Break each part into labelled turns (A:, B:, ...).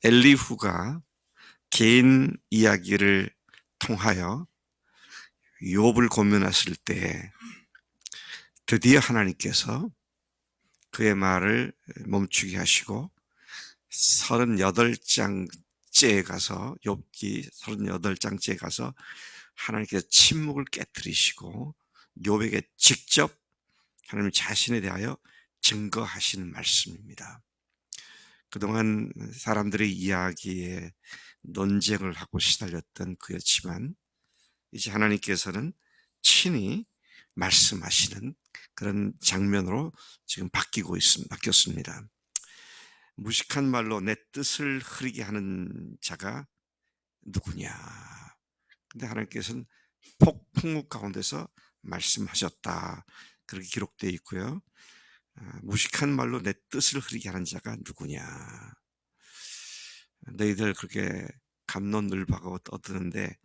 A: 엘리후가 개인 이야기를 통하여 욥을 고민하실 때 드디어 하나님께서 그의 말을 멈추게 하시고 38장째에 가서, 욥기 38장째에 가서 하나님께서 침묵을 깨뜨리시고 욥에게 직접 하나님 자신에 대하여 증거하시는 말씀입니다. 그동안 사람들의 이야기에 논쟁을 하고 시달렸던 그였지만 이제 하나님께서는 친히 말씀하시는 그런 장면으로 지금 바뀌었습니다. 무식한 말로 내 뜻을 흐리게 하는 자가 누구냐. 근데 하나님께서는 폭풍우 가운데서 말씀하셨다. 그렇게 기록되어 있고요. 무식한 말로 내 뜻을 흐리게 하는 자가 누구냐. 너희들 그렇게 갑론을박하고 떠드는데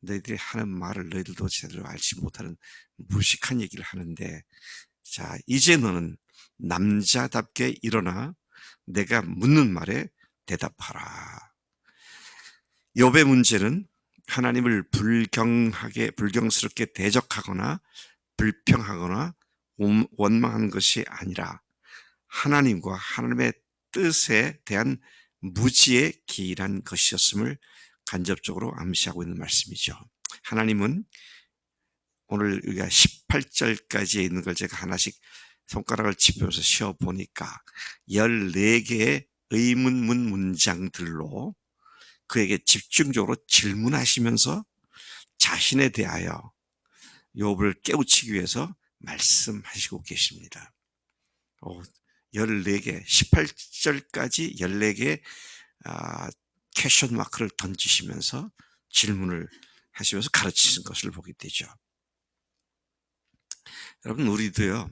A: 너희들이 하는 말을 너희들도 제대로 알지 못하는 무식한 얘기를 하는데, 자, 이제 너는 남자답게 일어나 내가 묻는 말에 대답하라. 욥의 문제는 하나님을 불경스럽게 대적하거나 불평하거나 원망하는 것이 아니라 하나님과 하나님의 뜻에 대한 무지에 기인한 것이었음을 간접적으로 암시하고 있는 말씀이죠. 하나님은 오늘 우리가 18절까지 있는 걸 제가 하나씩 손가락을 짚으면서 쉬어보니까 14개의 의문문 문장들로 그에게 집중적으로 질문하시면서 자신에 대하여 욥을 깨우치기 위해서 말씀하시고 계십니다. 14개, 18절까지 14개의 퀘션 마크를 던지시면서 질문을 하시면서 가르치신 것을 보게 되죠. 여러분, 우리도요,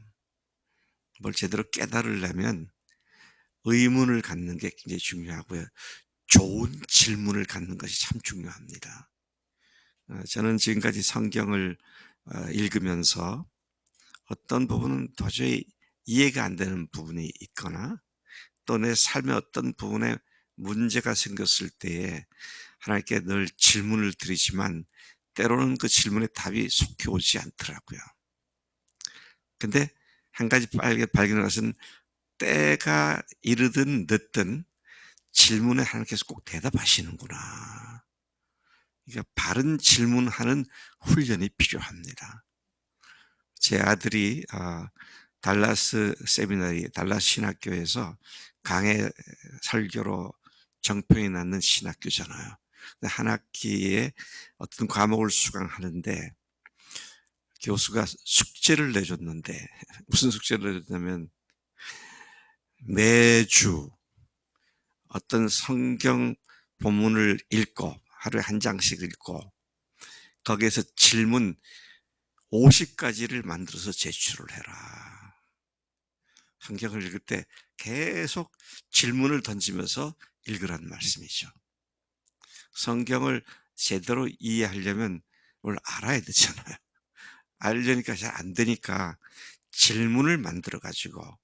A: 뭘 제대로 깨달으려면 의문을 갖는 게 굉장히 중요하고요. 좋은 질문을 갖는 것이 참 중요합니다. 저는 지금까지 성경을 읽으면서 어떤 부분은 도저히 이해가 안 되는 부분이 있거나 또 내 삶의 어떤 부분에 문제가 생겼을 때에 하나님께 늘 질문을 드리지만 때로는 그 질문에 답이 속히 오지 않더라고요. 근데 한 가지 발견한 것은 때가 이르든 늦든 질문에 하나님께서 꼭 대답하시는구나. 그러니까 바른 질문하는 훈련이 필요합니다. 제 아들이 달라스 세미나리, 달라스 신학교에서 강해 설교로 정평이 났는 신학교잖아요. 한 학기에 어떤 과목을 수강하는데 교수가 숙제를 내줬는데 무슨 숙제를 내줬냐면 매주 어떤 성경 본문을 읽고 하루에 한 장씩 읽고 거기에서 질문 50가지를 만들어서 제출을 해라. 성경을 읽을 때 계속 질문을 던지면서 읽으라는 말씀이죠. 성경을 제대로 이해하려면 뭘 알아야 되잖아요. 알려니까 잘 안 되니까 질문을 만들어 가지고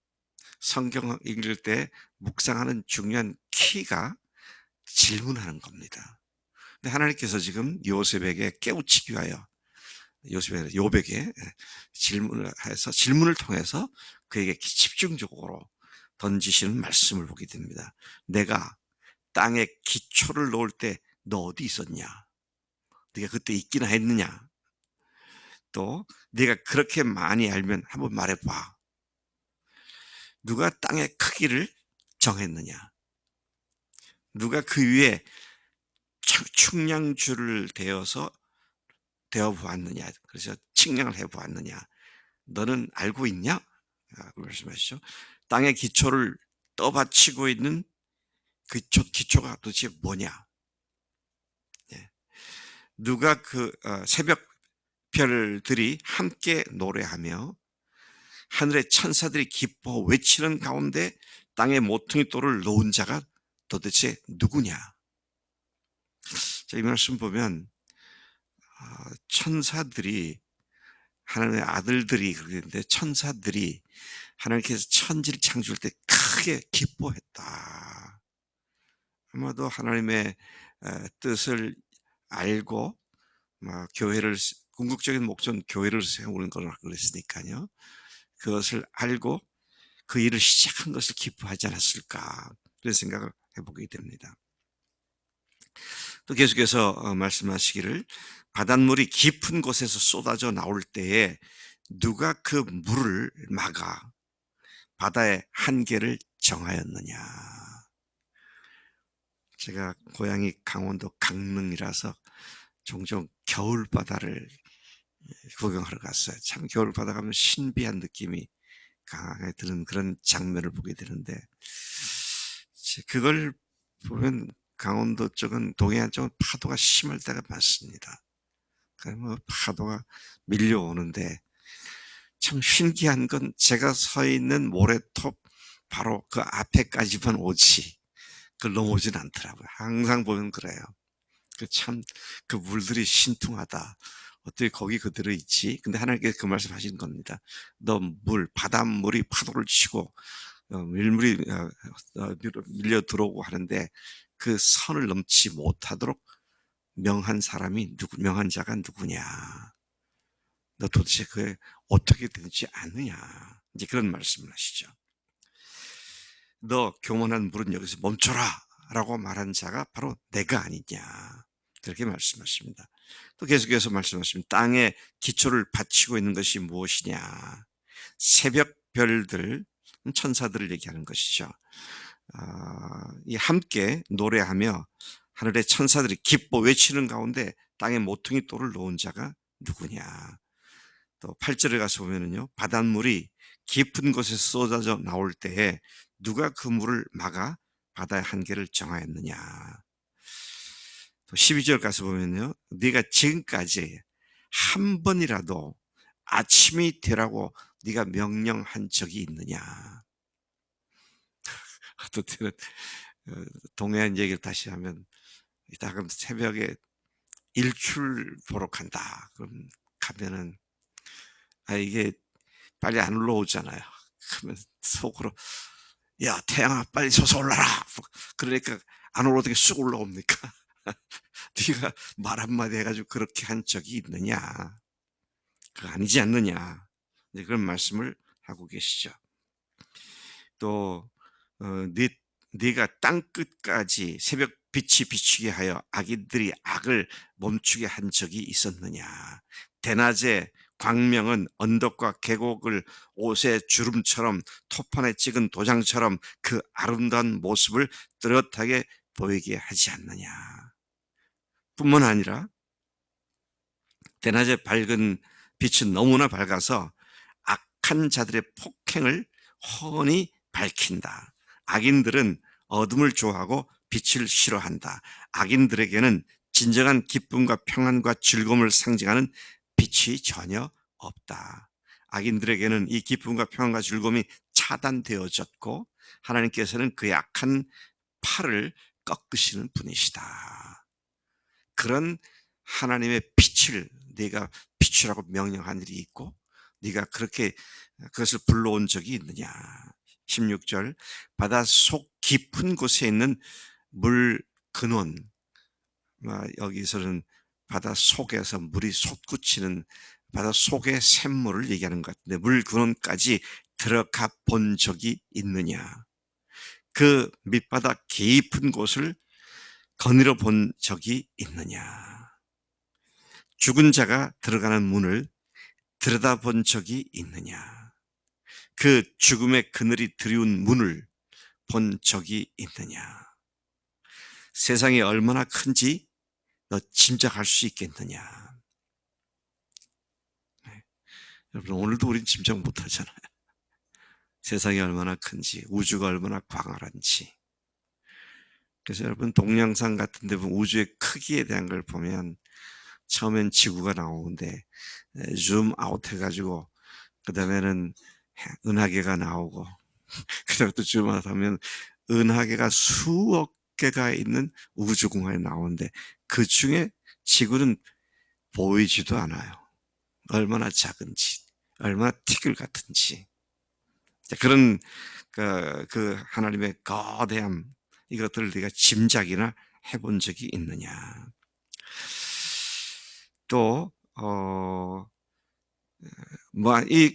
A: 성경 읽을 때 묵상하는 중요한 키가 질문하는 겁니다. 근데 하나님께서 지금 요셉에게 깨우치기 위하여 욥에게 질문을 해서 질문을 통해서 그에게 집중적으로 던지시는 말씀을 보게 됩니다. 내가 땅에 기초를 놓을 때 너 어디 있었냐? 네가 그때 있기나 했느냐? 또 네가 그렇게 많이 알면 한번 말해봐. 누가 땅의 크기를 정했느냐? 누가 그 위에 측량줄을 대어 보았느냐? 그래서 측량을 해 보았느냐? 너는 알고 있냐? 말씀하시죠. 땅의 기초를 떠받치고 있는 그 기초가 도대체 뭐냐? 예. 누가 그 새벽 별들이 함께 노래하며 하늘의 천사들이 기뻐 외치는 가운데 땅의 모퉁이 돌을 놓은 자가 도대체 누구냐? 자, 이 말씀 보면 천사들이 하나님의 아들들이 그러는데 천사들이 하나님께서 천지를 창조할 때 크게 기뻐했다. 아마도 하나님의 뜻을 알고 교회를 궁극적인 목적은 교회를 세우는 거라고 그랬으니까요. 그것을 알고 그 일을 시작한 것을 기뻐하지 않았을까 그런 생각을 해보게 됩니다. 또 계속해서 말씀하시기를 바닷물이 깊은 곳에서 쏟아져 나올 때에 누가 그 물을 막아 바다의 한계를 정하였느냐. 제가 고향이 강원도 강릉이라서 종종 겨울바다를 구경하러 갔어요. 참 겨울바다 가면 신비한 느낌이 강하게 드는 그런 장면을 보게 되는데 그걸 보면 강원도 쪽은 동해안 쪽은 파도가 심할 때가 많습니다. 뭐 파도가 밀려오는데 참 신기한 건 제가 서 있는 모래톱 바로 그 앞에까지만 오지 그걸 넘어오진 않더라고요. 항상 보면 그래요. 참 그 물들이 신통하다. 어떻게 거기 그대로 있지? 근데 하나님께서 그 말씀하시는 겁니다. 너 바닷물이 파도를 치고 밀물이 밀려 들어오고 하는데 그 선을 넘지 못하도록 명한 자가 누구냐? 너 도대체 그게 어떻게 되지 않느냐? 이제 그런 말씀을 하시죠. 너 교만한 물은 여기서 멈춰라! 라고 말한 자가 바로 내가 아니냐. 그렇게 말씀하십니다. 또 계속해서 말씀하십니다. 땅에 기초를 받치고 있는 것이 무엇이냐. 새벽 별들, 천사들을 얘기하는 것이죠. 이 함께 노래하며 하늘의 천사들이 기뻐 외치는 가운데 땅에 모퉁이 돌을 놓은 자가 누구냐. 또 8절에 가서 보면은요. 바닷물이 깊은 곳에서 쏟아져 나올 때에 누가 그 물을 막아 바다의 한계를 정하였느냐. 또 12절 가서 보면요. 네가 지금까지 한 번이라도 아침이 되라고 네가 명령한 적이 있느냐. 어떤 때는 동해안 얘기를 다시 하면 이따가 새벽에 일출 보러 간다. 그럼 가면은 이게 빨리 안 올라오잖아요. 그러면 속으로 야 태양아 빨리 솟아올라라. 그러니까 안 올라오게 쑥 올라옵니까? 네가 말 한마디 해가지고 그렇게 한 적이 있느냐? 그거 아니지 않느냐? 이제 그런 말씀을 하고 계시죠. 또 네가 땅 끝까지 새벽 빛이 비추게 하여 악인들이 악을 멈추게 한 적이 있었느냐? 대낮에 광명은 언덕과 계곡을 옷의 주름처럼 토판에 찍은 도장처럼 그 아름다운 모습을 뚜렷하게 보이게 하지 않느냐? 뿐만 아니라 대낮에 밝은 빛은 너무나 밝아서 악한 자들의 폭행을 훤히 밝힌다. 악인들은 어둠을 좋아하고 빛을 싫어한다. 악인들에게는 진정한 기쁨과 평안과 즐거움을 상징하는 빛이 전혀 없다. 악인들에게는 이 기쁨과 평안과 즐거움이 차단되어졌고 하나님께서는 그의 악한 팔을 꺾으시는 분이시다. 그런 하나님의 빛을 네가 비추라고 명령한 일이 있고 네가 그렇게 그것을 불러온 적이 있느냐. 16절 바닷속 깊은 곳에 있는 물 근원, 여기서는 바닷속에서 물이 솟구치는 바닷속의 샘물을 얘기하는 것 같은데 물 근원까지 들어가 본 적이 있느냐. 그 밑바닥 깊은 곳을 거닐어 본 적이 있느냐. 죽은 자가 들어가는 문을 들여다본 적이 있느냐. 그 죽음의 그늘이 드리운 문을 본 적이 있느냐. 세상이 얼마나 큰지 너 짐작할 수 있겠느냐. 네. 여러분 오늘도 우린 짐작 못하잖아요. 세상이 얼마나 큰지 우주가 얼마나 광활한지. 그래서 여러분 동영상 같은 데 보면 우주의 크기에 대한 걸 보면 처음엔 지구가 나오는데 줌 아웃 해가지고 그 다음에는 은하계가 나오고 그 다음에 또 줌 아웃 하면 은하계가 수억 개가 있는 우주공간이 나오는데 그 중에 지구는 보이지도 않아요. 얼마나 작은지 얼마나 티끌 같은지 그런 그 하나님의 거대함 이것들을 네가 짐작이나 해본 적이 있느냐. 또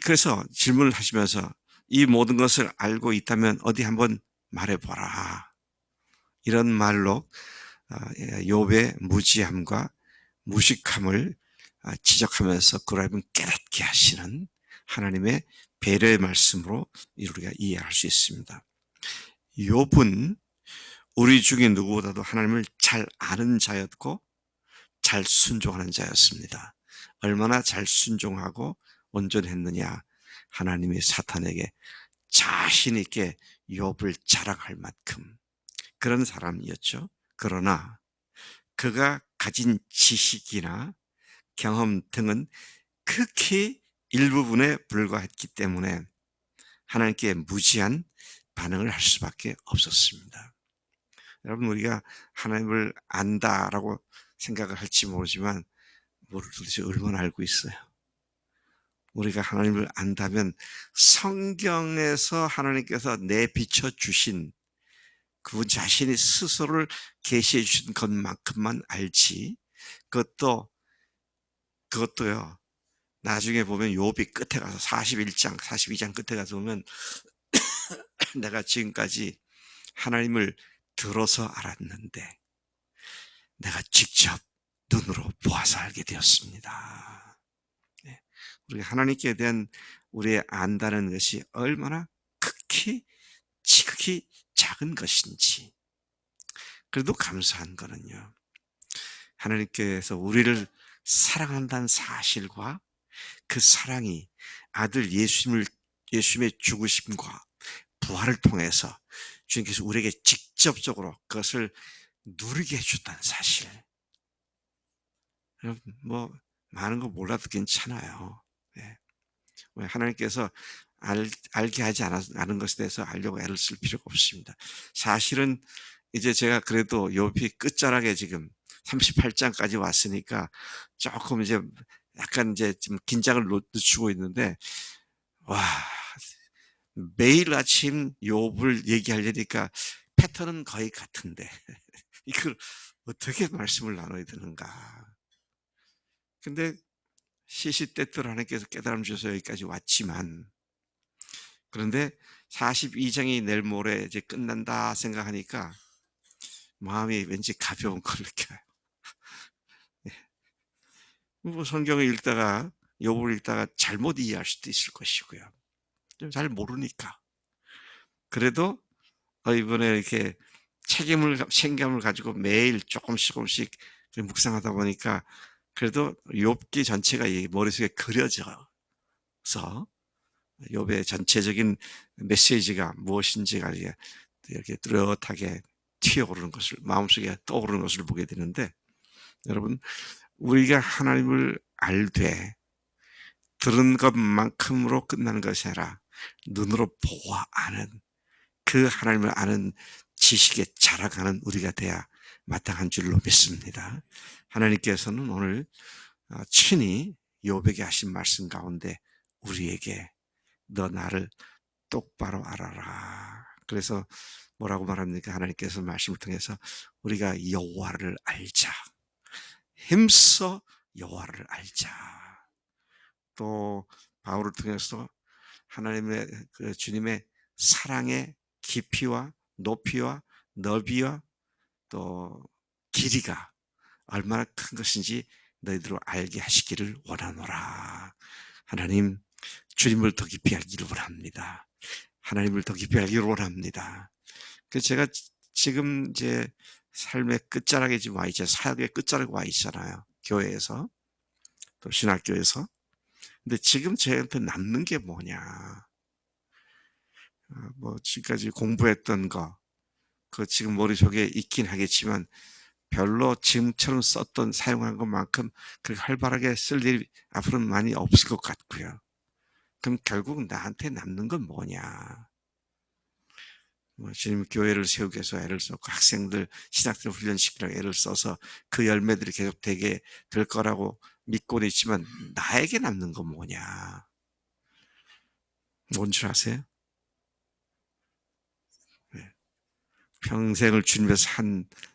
A: 그래서 질문을 하시면서 이 모든 것을 알고 있다면 어디 한번 말해보라. 이런 말로 욥의 무지함과 무식함을 지적하면서 그를 하여금 깨닫게 하시는 하나님의 배려의 말씀으로 우리가 이해할 수 있습니다. 욥은 우리 중에 누구보다도 하나님을 잘 아는 자였고 잘 순종하는 자였습니다. 얼마나 잘 순종하고 온전했느냐. 하나님이 사탄에게 자신 있게 욥을 자랑할 만큼 그런 사람이었죠. 그러나 그가 가진 지식이나 경험 등은 극히 일부분에 불과했기 때문에 하나님께 무지한 반응을 할 수밖에 없었습니다. 여러분, 우리가 하나님을 안다라고 생각을 할지 모르지만 도대체 얼마나 알고 있어요? 우리가 하나님을 안다면 성경에서 하나님께서 내비쳐 주신 그 자신이 스스로를 계시해 주신 것만큼만 알지. 그것도요. 나중에 보면 욥이 끝에 가서 41장, 42장 끝에 가서 보면 내가 지금까지 하나님을 들어서 알았는데 내가 직접 눈으로 보아서 알게 되었습니다. 네. 우리 하나님께 대한 우리의 안다는 것이 얼마나 극히 지극히 작은 것인지. 그래도 감사한 거는요. 하나님께서 우리를 사랑한다는 사실과 그 사랑이 아들 예수님의 죽으심과 부활을 통해서 주님께서 우리에게 직접적으로 그것을 누리게 해줬다는 사실. 여러분, 많은 거 몰라도 괜찮아요. 네. 하나님께서 알게 하지 않은 것에 대해서 알려고 애를 쓸 필요가 없습니다. 사실은 이제 제가 그래도 욥이 끝자락에 지금 38장까지 왔으니까 조금 이제 약간 이제 좀 긴장을 늦추고 있는데, 와, 매일 아침 욥을 얘기하려니까 패턴은 거의 같은데 이걸 어떻게 말씀을 나눠야 되는가. 근데 시시때때로 하나님께서 깨달음 주셔서 여기까지 왔지만, 그런데 42장이 내일 모레 이제 끝난다 생각하니까 마음이 왠지 가벼운 걸 느껴요. 성경을 읽다가 욥을 읽다가 잘못 이해할 수도 있을 것이고요. 좀 잘 모르니까. 그래도 이번에 이렇게 책임감을 가지고 매일 조금씩 묵상하다 보니까 그래도 욥기 전체가 이 머릿속에 그려져서 욥의 전체적인 메시지가 무엇인지가 이렇게 뚜렷하게 튀어오르는 것을, 마음속에 떠오르는 것을 보게 되는데, 여러분, 우리가 하나님을 알되 들은 것만큼으로 끝나는 것이 아니라 눈으로 보아 아는, 그 하나님을 아는 지식에 자라가는 우리가 돼야 마땅한 줄로 믿습니다. 하나님께서는 오늘 친히 욥에게 하신 말씀 가운데 우리에게 너 나를 똑바로 알아라. 그래서 뭐라고 말합니까? 하나님께서 말씀을 통해서 우리가 여호와를 알자. 힘써 여호와를 알자. 또 바울을 통해서 하나님의 그 주님의 사랑의 깊이와 높이와 너비와 또 길이가 얼마나 큰 것인지 너희들로 알게 하시기를 원하노라. 하나님, 주님을 더 깊이 알기를 원합니다. 하나님을 더 깊이 알기를 원합니다. 그래서 제가 지금 이제 삶의 끝자락에 지금 와 있잖아요. 사역의 끝자락에 와 있잖아요. 교회에서, 또 신학교에서. 근데 지금 저한테 남는 게 뭐냐. 지금까지 공부했던 거, 그 지금 머릿속에 있긴 하겠지만 별로 지금처럼 썼던, 사용한 것만큼 그렇게 활발하게 쓸 일이 앞으로는 많이 없을 것 같고요. 그럼 결국 나한테 남는 건 뭐냐. 주님 교회를 세우기 위해서 애를 썼고 학생들, 신학생 훈련시키라고 애를 써서 그 열매들이 계속 되게 될 거라고 믿고는 있지만 나에게 남는 건 뭐냐. 뭔 줄 아세요? 네. 평생을 주님 위해서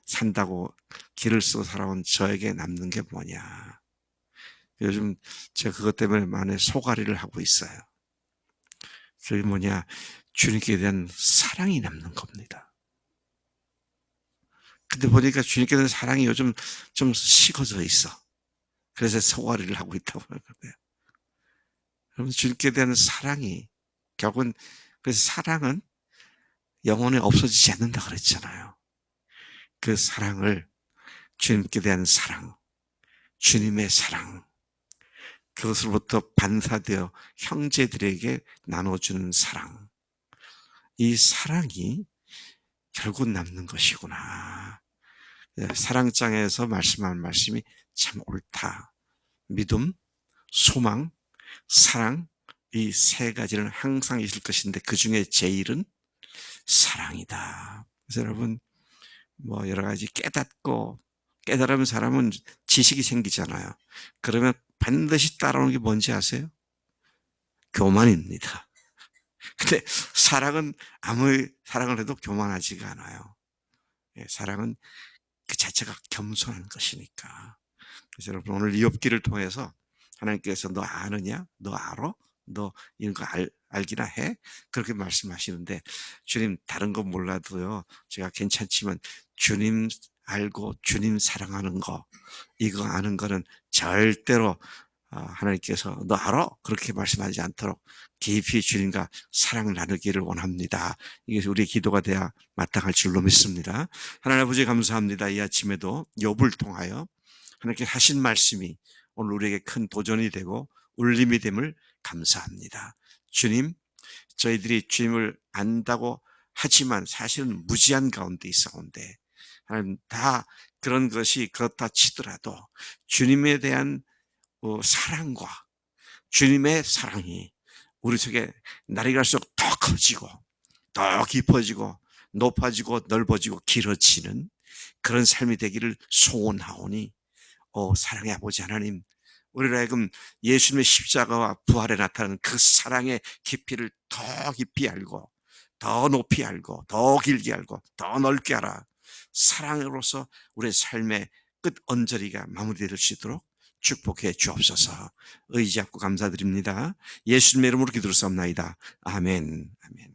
A: 산다고 길을 쓰고 살아온 저에게 남는 게 뭐냐. 요즘 제가 그것 때문에 많이 소가리를 하고 있어요. 그게 뭐냐, 주님께 대한 사랑이 남는 겁니다. 근데 보니까 주님께 대한 사랑이 요즘 좀 식어져 있어. 그래서 소가리를 하고 있다고 하는 거예요. 여러분, 주님께 대한 사랑이 결국은, 그래서 사랑은 영원히 없어지지 않는다 그랬잖아요. 그 사랑을, 주님께 대한 사랑, 주님의 사랑, 그것으로부터 반사되어 형제들에게 나눠주는 사랑, 이 사랑이 결국 남는 것이구나. 사랑장에서 말씀한 말씀이 참 옳다. 믿음, 소망, 사랑, 이 세 가지는 항상 있을 것인데 그 중에 제일은 사랑이다. 그래서 여러분, 뭐 여러 가지 깨달으면 사람은 지식이 생기잖아요. 그러면 반드시 따라오는 게 뭔지 아세요? 교만입니다. 근데 사랑은 아무리 사랑을 해도 교만하지가 않아요. 사랑은 그 자체가 겸손한 것이니까. 그래서 여러분, 오늘 욥기를 통해서 하나님께서 너 아느냐? 너 알아? 너 이런 거 알기나 해? 그렇게 말씀하시는데, 주님 다른 거 몰라도요, 제가 괜찮지만 주님 알고 주님 사랑하는 거, 이거 아는 거는 절대로 하나님께서 너 알아? 그렇게 말씀하지 않도록 깊이 주님과 사랑 나누기를 원합니다. 이게 우리의 기도가 돼야 마땅할 줄로 믿습니다. 하나님 아버지, 감사합니다. 이 아침에도 욥을 통하여 하나님께 하신 말씀이 오늘 우리에게 큰 도전이 되고 울림이 됨을 감사합니다. 주님, 저희들이 주님을 안다고 하지만 사실은 무지한 가운데 있어온데, 하나님, 다 그런 것이 그렇다 치더라도 주님에 대한 사랑과 주님의 사랑이 우리 속에 날이 갈수록 더 커지고 더 깊어지고 높아지고 넓어지고 길어지는 그런 삶이 되기를 소원하오니, 사랑의 아버지 하나님, 우리로 하여금 예수님의 십자가와 부활에 나타나는 그 사랑의 깊이를 더 깊이 알고 더 높이 알고 더 길게 알고 더 넓게 알아 사랑으로서 우리의 삶의 끝 언저리가 마무리될 수 있도록 축복해 주옵소서. 의지하고 감사드립니다. 예수님의 이름으로 기도를 쌉나이다. 아멘. 아멘.